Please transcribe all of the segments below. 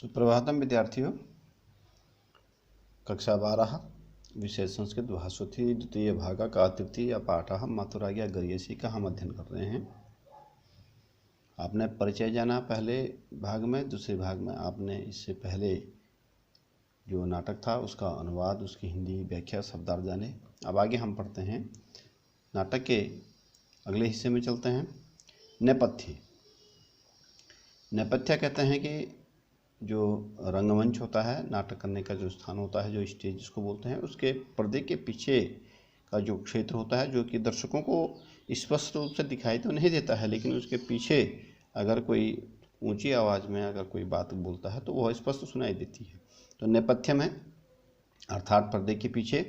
सुप्रभातम विद्यार्थियों। कक्षा 12 विषय संस्कृत भाषोथी द्वितीय भाग का तृतीय पाठ मातुराज्ञा गरीयसी का हम अध्ययन कर रहे हैं। आपने परिचय जाना पहले भाग में। दूसरे भाग में आपने इससे पहले जो नाटक था उसका अनुवाद, उसकी हिंदी व्याख्या, शब्दार्थ जाने। अब आगे हम पढ़ते हैं, नाटक के अगले हिस्से में चलते हैं। नेपथ्य। नेपथ्य कहते हैं कि जो रंगमंच होता है, नाटक करने का जो स्थान होता है, जो स्टेज जिसको बोलते हैं, उसके पर्दे के पीछे का जो क्षेत्र होता है, जो कि दर्शकों को स्पष्ट रूप से दिखाई तो नहीं देता है, लेकिन उसके पीछे अगर कोई ऊंची आवाज़ में अगर कोई बात बोलता है तो वह स्पष्ट सुनाई देती है। तो नेपथ्य में अर्थात पर्दे के पीछे।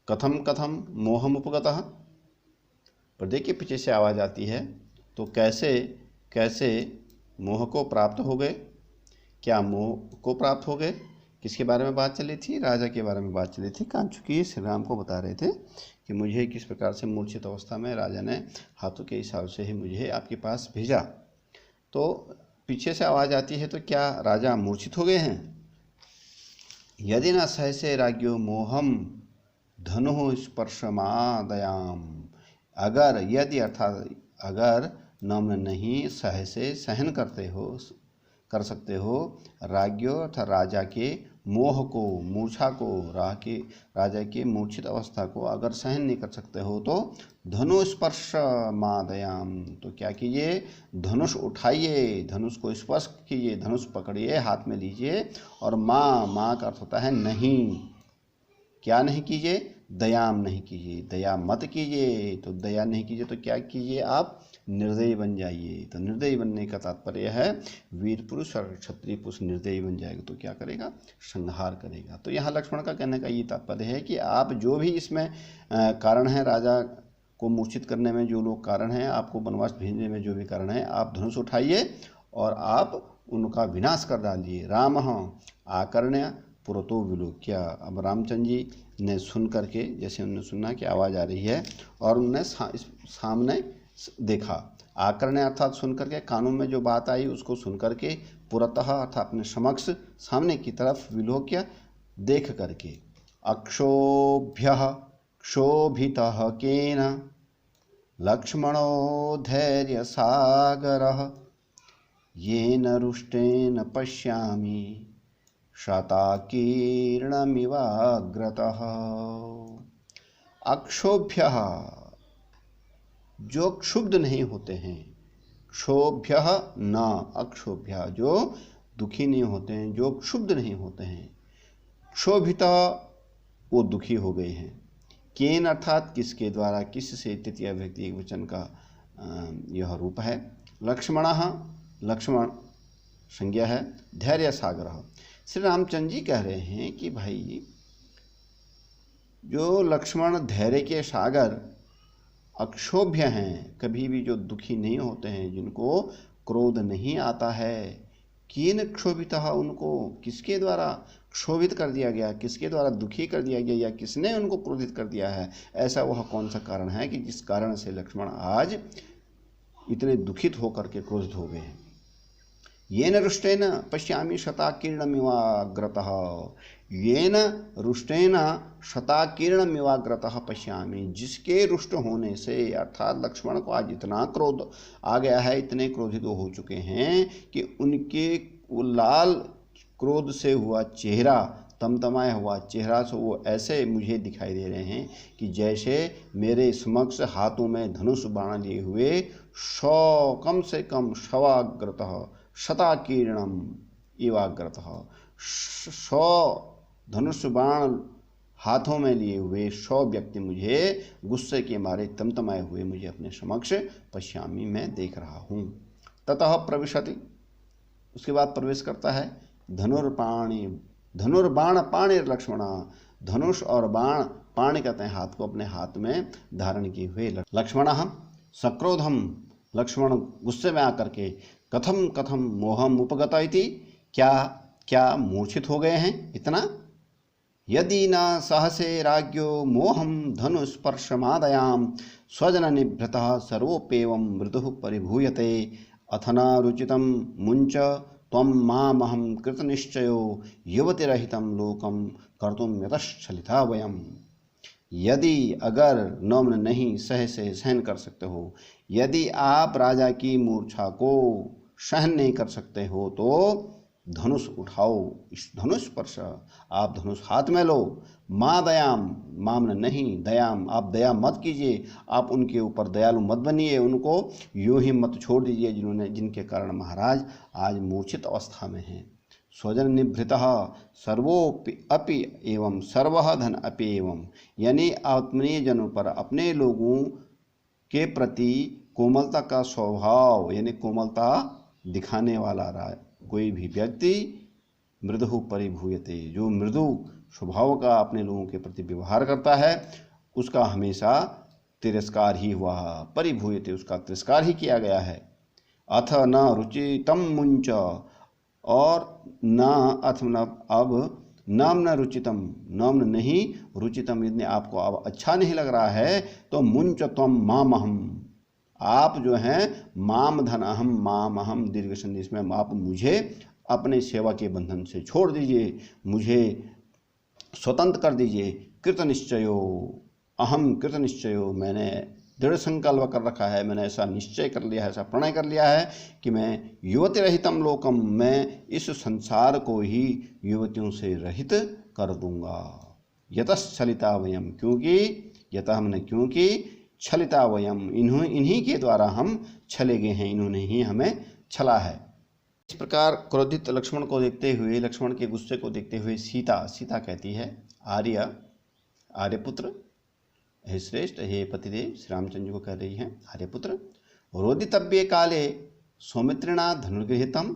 कथम कथम मोहम उपगतः, पर्दे के पीछे से आवाज़ आती है तो कैसे कैसे मोह को प्राप्त हो गए। क्या मोह को प्राप्त हो गए? किसके बारे में बात चली थी? राजा के बारे में बात चली थी। कांचुकी श्री राम को बता रहे थे कि मुझे किस प्रकार से मूर्छित अवस्था में राजा ने हाथों के हिसाब से ही मुझे आपके पास भेजा। तो पीछे से आवाज़ आती है तो क्या राजा मूर्छित हो गए हैं? यदि न सहसे राज्ञो मोहम धनु स्पर्शमादयाम, अगर यदि अर्थात अगर नम्र नहीं सहसे सहन कर सकते हो राज्ञो अर्थात राजा के मोह को, मूर्छा को, राजा के मूर्छित अवस्था को अगर सहन नहीं कर सकते हो तो धनुष स्पर्श मादयाम, तो क्या कीजिए? धनुष उठाइए, धनुष को स्पर्श कीजिए, धनुष पकड़िए, हाथ में लीजिए। और माँ का अर्थ होता है नहीं। क्या नहीं कीजिए? दयाम नहीं कीजिए, दया मत कीजिए। तो दया नहीं कीजिए तो क्या कीजिए? आप निर्दयी बन जाइए। तो निर्दयी बनने का तात्पर्य है वीर पुरुष और क्षत्रिय पुरुष निर्दयी बन जाएगा तो क्या करेगा? संहार करेगा। तो यहाँ लक्ष्मण का कहने का ये तात्पर्य है कि आप जो भी इसमें कारण है, राजा को मूर्छित करने में जो लोग कारण हैं, आपको वनवास भेजने में जो भी कारण है, आप धनुष उठाइए और आप उनका विनाश कर डालिए। राम आकर्ण्य पुरतो विलोक्य। अब रामचंद्र जी ने सुन करके, जैसे उन्होंने सुना कि आवाज़ आ रही है और उन्होंने सामने देखा। आकर्ण्य अर्थात सुन करके, कानों में जो बात आई उसको सुन करके, पुरतः अर्थात अपने समक्ष, सामने की तरफ, विलोक्य देख करके। अक्षोभ्यः क्षोभितः केन लक्ष्मणो धैर्य सागरः येन रुष्टेन पश्यामि शताकीर्णमिवाग्रतः। अक्षोभ्यः, जो क्षुब्ध नहीं होते हैं। क्षोभ्यः न अक्षोभ्य, जो दुखी नहीं होते हैं, जो क्षुब्ध नहीं होते हैं। क्षोभित, वो दुखी हो गए हैं। केन अर्थात किसके द्वारा, किससे, तृतीय व्यक्ति एक वचन का यह रूप है। लक्ष्मणः, लक्ष्मण संज्ञा है। धैर्य सागर, श्री रामचंद्र जी कह रहे हैं कि भाई जो लक्ष्मण धैर्य के सागर अक्षोभ्य हैं, कभी भी जो दुखी नहीं होते हैं, जिनको क्रोध नहीं आता है। किन क्षोभितः, उनको किसके द्वारा क्षोभित कर दिया गया, किसके द्वारा दुखी कर दिया गया, या किसने उनको क्रोधित कर दिया है? ऐसा वह कौन सा कारण है कि जिस कारण से लक्ष्मण आज इतने दुखित होकर के क्रोधित हो गए हैं? येन रुष्टेन पश्यामि शताकीर्णमिवाग्रतः, येन रुष्टेन शताकीर्णमिवाग्रतः पश्यामि, जिसके रुष्ट होने से अर्थात लक्ष्मण को आज इतना क्रोध आ गया है, इतने क्रोधित हो चुके हैं कि उनके लाल क्रोध से हुआ चेहरा, तमतमाया हुआ चेहरा से वो ऐसे मुझे दिखाई दे रहे हैं कि जैसे मेरे समक्ष हाथों में धनुष बाण लिए हुए 100 कम से कम शवाग्रतः शताकीर्णम इवाग्रतः, 100 धनुष बाण हाथों में लिए हुए 100 व्यक्ति मुझे गुस्से के मारे तमतमाए हुए मुझे अपने समक्ष पश्यामी में देख रहा हूँ। ततः प्रविशति, उसके बाद प्रवेश करता है। धनुर्बाण पाणि लक्ष्मण, धनुष और बाण, पाणि कहते हैं हाथ को, अपने हाथ में धारण किए हुए लक्ष्मण सक्रोधम, लक्ष्मण गुस्से में आकर के, कथम कथम मोहम उपगत इति, क्या मूर्छित हो गए हैं इतना? यदि न सहसे राज्ञो मोहम धनु स्पर्शमादयाम स्वजन निभृतः सर्वोपेवं मृदुः परिभूयते अथना रुचितं मुंच त्वं मामहं कृतनिश्चयो युवतिरहितं लोकम कर्तुम यतश्चलिता वयम। यदि अगर नम्र नहीं सहन कर सकते हो, यदि आप राजा की मूर्छा को सहन नहीं कर सकते हो तो धनुष उठाओ, इस धनुष पर से आप धनुष हाथ में लो। माँ दयाम, मामन नहीं दयाम, आप दया मत कीजिए, आप उनके ऊपर दयालु मत बनिए, उनको यूं ही मत छोड़ दीजिए जिनके कारण महाराज आज मूर्छित अवस्था में हैं। स्वजन निभृतः सर्वोपि अपि एवं सर्वः धन अपि एवं, यानी अपने जनों पर, अपने लोगों के प्रति कोमलता का स्वभाव यानी कोमलता दिखाने वाला कोई भी व्यक्ति मृदु परिभूयते, जो मृदु स्वभाव का अपने लोगों के प्रति व्यवहार करता है उसका हमेशा तिरस्कार ही हुआ, परिभूयते उसका तिरस्कार ही किया गया है। अथ न रुचितम मुंच, और न अथ न अब नाम रुचितम, नाम नहीं रुचितम, यदि आपको अब अच्छा नहीं लग रहा है तो मुंच त्वम मामहम, आप जो हैं माम धन अहम माम अहम दीर्घ संदेश में आप मुझे अपने सेवा के बंधन से छोड़ दीजिए, मुझे स्वतंत्र कर दीजिए। कृत निश्चयो अहम कृत निश्चयो, मैंने दृढ़ संकल्प कर रखा है, मैंने ऐसा निश्चय कर लिया है, ऐसा प्रणय कर लिया है कि मैं युवती रहितम लोकम, मैं इस संसार को ही युवतियों से रहित कर दूंगा। यतश्चलिता वयम, क्योंकि यतः हमने क्योंकि छलिता वयम, इन्हीं के द्वारा हम छले गए हैं, इन्होंने ही हमें छला है। इस प्रकार क्रोधित लक्ष्मण को देखते हुए, लक्ष्मण के गुस्से को देखते हुए सीता कहती है, आर्यपुत्र, हे श्रेष्ठ, हे पतिदेव, श्री रामचंद्र जी को कह रही हैं, आर्यपुत्र रोदितव्ये काले सौमित्रिणा धनुर्गृहीतम,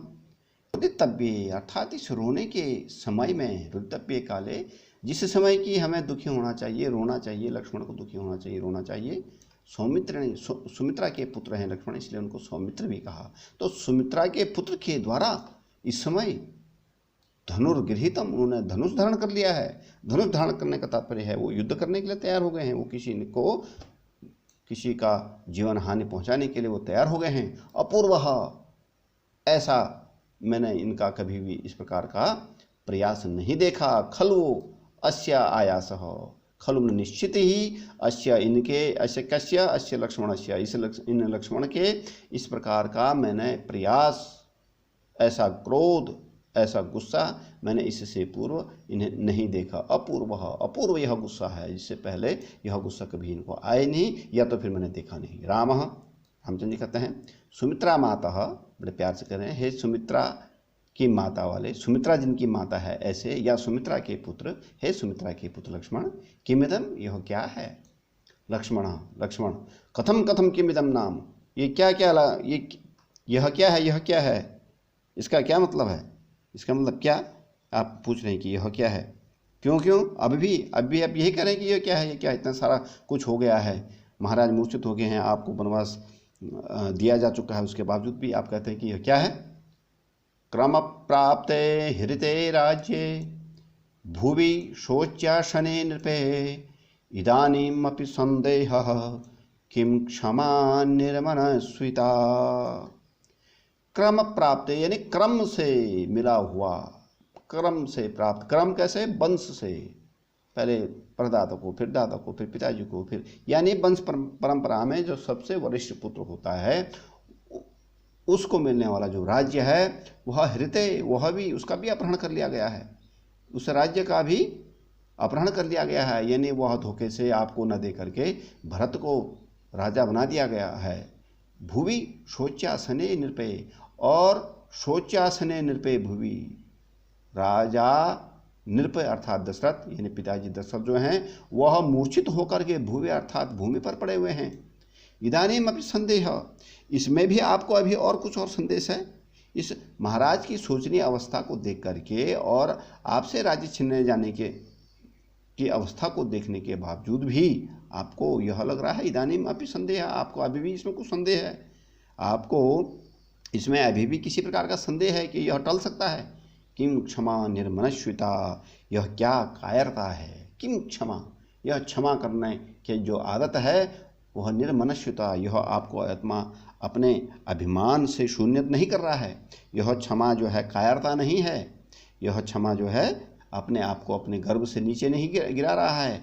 रोदितव्ये अर्थात इस रोने के समय में, रोदितव्ये काले जिस समय की हमें दुखी होना चाहिए, रोना चाहिए, लक्ष्मण को दुखी होना चाहिए, रोना चाहिए। सुमित्रा के पुत्र हैं लक्ष्मण, इसलिए उनको सौमित्र भी कहा। तो सुमित्रा के पुत्र के द्वारा इस समय धनुर्गृहीतम, उन्होंने धनुष धारण कर लिया है। धनुष धारण करने का तात्पर्य है वो युद्ध करने के लिए तैयार हो गए हैं, वो किसी का जीवन हानि पहुंचाने के लिए वो तैयार हो गए हैं। अपूर्वः, ऐसा मैंने इनका कभी भी इस प्रकार का प्रयास नहीं देखा। खलु अस्य आयासः, खलु निश्चित ही, अस्य इनके, अस्य कस्य, अस्य लक्ष्मणस्य, इन लक्ष्मण के इस प्रकार का मैंने प्रयास, ऐसा क्रोध, ऐसा गुस्सा मैंने इससे पूर्व इन्हें नहीं देखा। अपूर्व यह गुस्सा है, इससे पहले यह गुस्सा कभी इनको आए नहीं, या तो फिर मैंने देखा नहीं। रामचंद्र जी कहते हैं, सुमित्रा माता, बड़े प्यार से कह रहे हैं, हे सुमित्रा की माता वाले, सुमित्रा जिनकी माता है ऐसे, या सुमित्रा के पुत्र, हे सुमित्रा के पुत्र लक्ष्मण, किमिदम, यह क्या है। लक्ष्मण कथम किमिदम नाम, ये क्या क्या, यह क्या है, यह क्या है, इसका क्या मतलब है, इसका मतलब क्या, आप पूछ रहे हैं कि यह क्या है, क्यों अभी आप यही कह रहे हैं कि यह क्या है, ये क्या, इतना सारा कुछ हो गया है, महाराज मूर्छित हो गए हैं, आपको वनवास दिया जा चुका है, उसके बावजूद भी आप कहते हैं कि यह क्या है। क्रम प्राप्ते हृते राज्ये भुवि शोच्याशने नृपे इदानीमपि संदेहः किम क्षमा निर्मनस्विता। क्रम प्राप्त यानी क्रम से मिला हुआ, क्रम से प्राप्त, क्रम कैसे, वंश से, पहले परदादा को, फिर दादा को, फिर पिताजी को, फिर यानी वंश परंपरा में जो सबसे वरिष्ठ पुत्र होता है उसको मिलने वाला जो राज्य है वह हृदय, वह भी, उसका भी अपहरण कर लिया गया है, उस राज्य का भी अपहरण कर लिया गया है, यानी वह धोखे से आपको न दे करके भरत को राजा बना दिया गया है। भुवि शोच्यासने नृपे, और शोच्यासने नृपे भुवि, राजा नृप अर्थात दशरथ यानी पिताजी दशरथ जो हैं वह मूर्छित होकर के भुवि अर्थात भूमि पर पड़े हुए हैं। इदानीम अपि संदेह, इसमें भी आपको अभी और कुछ और संदेश है। इस महाराज की शोचनीय अवस्था को देख करके और आपसे राज्य छीनने जाने की अवस्था को देखने के बावजूद भी आपको यह लग रहा है, इदानीम अपि संदेह, आपको अभी भी इसमें कुछ संदेह है, आपको इसमें अभी भी किसी प्रकार का संदेह है कि यह टल सकता है। किम क्षमा निर्मनस्विता, यह क्या कायरता है। किम क्षमा, यह क्षमा करने के जो आदत है वह निर्मनस्विता, यह आपको अपने अभिमान से शून्य नहीं कर रहा है। यह क्षमा जो है कायरता नहीं है, यह क्षमा जो है अपने आप को अपने गर्व से नीचे नहीं गिरा रहा है,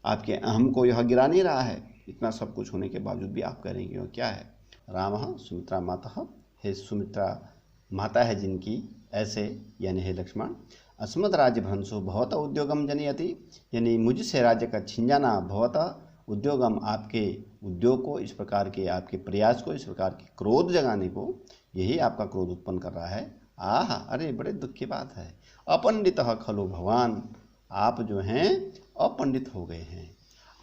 आपके अहम को यह गिरा नहीं रहा है। इतना सब कुछ होने के बावजूद भी आप कह रहे हैं कि यह क्या है। रामः सुमित्रा माता, हे सुमित्रा माता है जिनकी, ऐसे यानी हे लक्ष्मण, अस्मद् राज्यभ्रंशो भवतः उद्योगम जनयति, यानी मुझसे राज्य का छीन जाना, भवतः उद्योगम आपके उद्योग को, इस प्रकार के आपके प्रयास को, इस प्रकार के क्रोध जगाने को, यही आपका क्रोध उत्पन्न कर रहा है। आह, अरे बड़े दुख की बात है। अपंडितः खलु भगवान, आप जो हैं अपंडित हो गए हैं,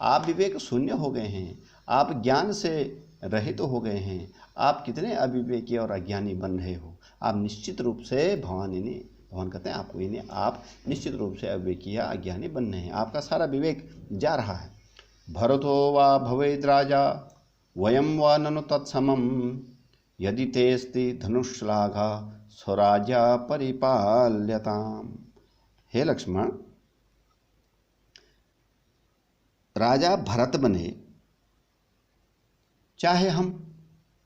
आप विवेक शून्य हो गए हैं, आप ज्ञान से रहित तो हो गए हैं, आप कितने अविवेकी और अज्ञानी बन रहे हो। आप निश्चित रूप से भगवान कहते हैं आपको, यानी आप निश्चित रूप से अविवेकी या अज्ञानी बन रहे हैं, आपका सारा विवेक जा रहा है। भरतो वा भवेद् राजा वयं वा ननु तत्समं, यदि तेस्ति धनुश्लाघा स्वराज्या परिपाल्यताम्। हे लक्ष्मण, राजा भरत बने, चाहे हम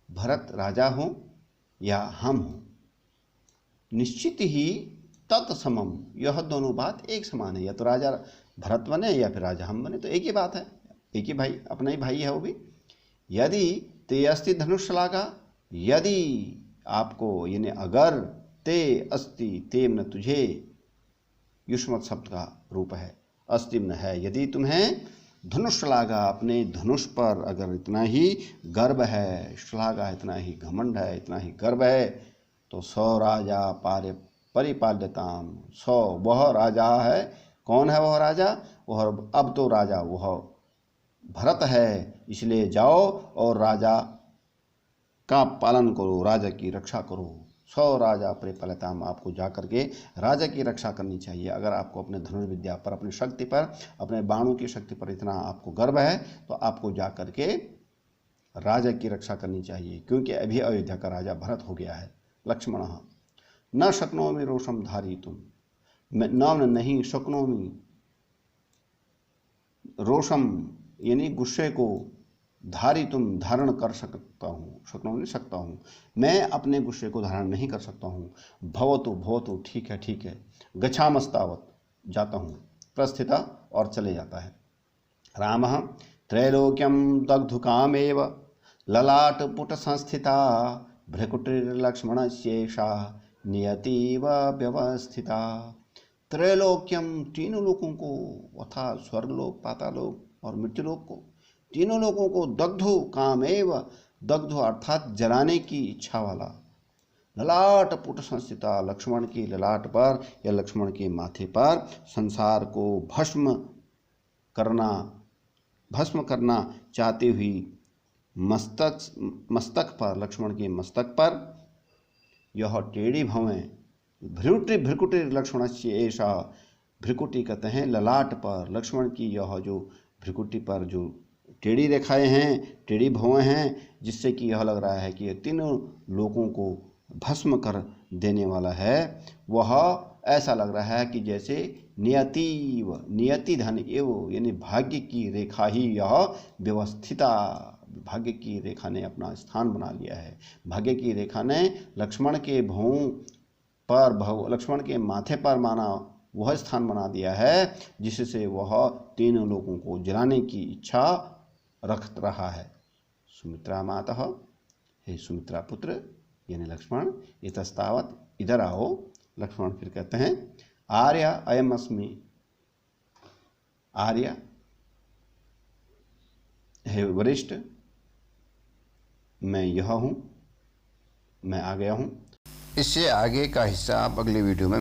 भरत राजा हों या हम हों, निश्चित ही तत्समम, यह दोनों बात एक समान है। या तो राजा भरत बने या फिर राजा हम बने, तो एक ही बात है, एक ही भाई, अपना ही भाई है वो भी। यदि ते अस्ति धनुषलागा, यदि आपको, यानी अगर, ते अस्ति, ते न तुझे, युष्मत शब्द का रूप है, अस्ति न है, यदि तुम्हें धनुषलागा, अपने धनुष पर अगर इतना ही गर्व है, श्लाघा इतना ही घमंड है, इतना ही गर्व है, तो सौ राजा परिपाल्यताम, सौ वह राजा है। कौन है वह राजा? वह अब तो राजा वह भरत है, इसलिए जाओ और राजा का पालन करो, राजा की रक्षा करो। सौ राजा परिपाल्यताम, आपको जा करके राजा की रक्षा करनी चाहिए। अगर आपको अपने धनुर्विद्या पर, अपनी शक्ति पर, अपने बाणों की शक्ति पर इतना आपको गर्व है, तो आपको जा करके राजा की रक्षा करनी चाहिए, क्योंकि अभी अयोध्या का राजा भरत हो गया है। लक्ष्मण न शक्नोमि रोषम धारितुम, न नहीं शक्नोमि रोषम, यानी गुस्से को, धारितुम धारण कर सकता हूँ, शक्नोमि सकता हूँ, मैं अपने गुस्से को धारण नहीं कर सकता हूँ। भवतु ठीक है ठीक है, गच्छामस्तावत जाता हूँ, प्रस्थिता और चले जाता है। रामः त्रैलोक्यम दग्धुकामेव ललाटपुट संस्थिता, भ्रकुटिर्लक्ष्मणस्येषा नियतिव व्यवस्थिता। त्रैलोक्यम, तीनों लोगों को, अर्थात स्वर्गलोक, पातालोक और मृत्युलोक को, तीनों लोगों को, दग्धु कामेव, दग्धु अर्थात जलाने की इच्छा वाला, ललाट पुट संस्थिता, लक्ष्मण की ललाट पर या लक्ष्मण के माथे पर संसार को भस्म करना चाहती हुई मस्तक पर, लक्ष्मण के मस्तक पर यह टेढ़ी भवें, भ्रुकुटि लक्ष्मणस्य ऐसा, भ्रुकुटि कहते हैं ललाट पर, लक्ष्मण की यह जो भ्रुकुटि पर जो टेढ़ी रेखाएं हैं, टेढ़ी भवें हैं, जिससे कि यह लग रहा है कि यह तीनों लोगों को भस्म कर देने वाला है। वह ऐसा लग रहा है कि जैसे नियति धन एव, यानी भाग्य की रेखा ही यह व्यवस्थिता, भाग्य की रेखा ने अपना स्थान बना लिया है। भाग्य की रेखा ने लक्ष्मण के भवों पर, लक्ष्मण के माथे पर माना वह स्थान बना दिया है, जिससे वह तीनों लोगों को जलाने की इच्छा रख रहा है। सुमित्रा माता, हे सुमित्रा पुत्र यानी लक्ष्मण, इतस्तावत, इधर आओ। लक्ष्मण फिर कहते हैं, आर्य अयम अस्मि, आर्य, हे वरिष्ठ, मैं यह हूँ, मैं आ गया हूँ। इससे आगे का हिस्सा आप अगले वीडियो में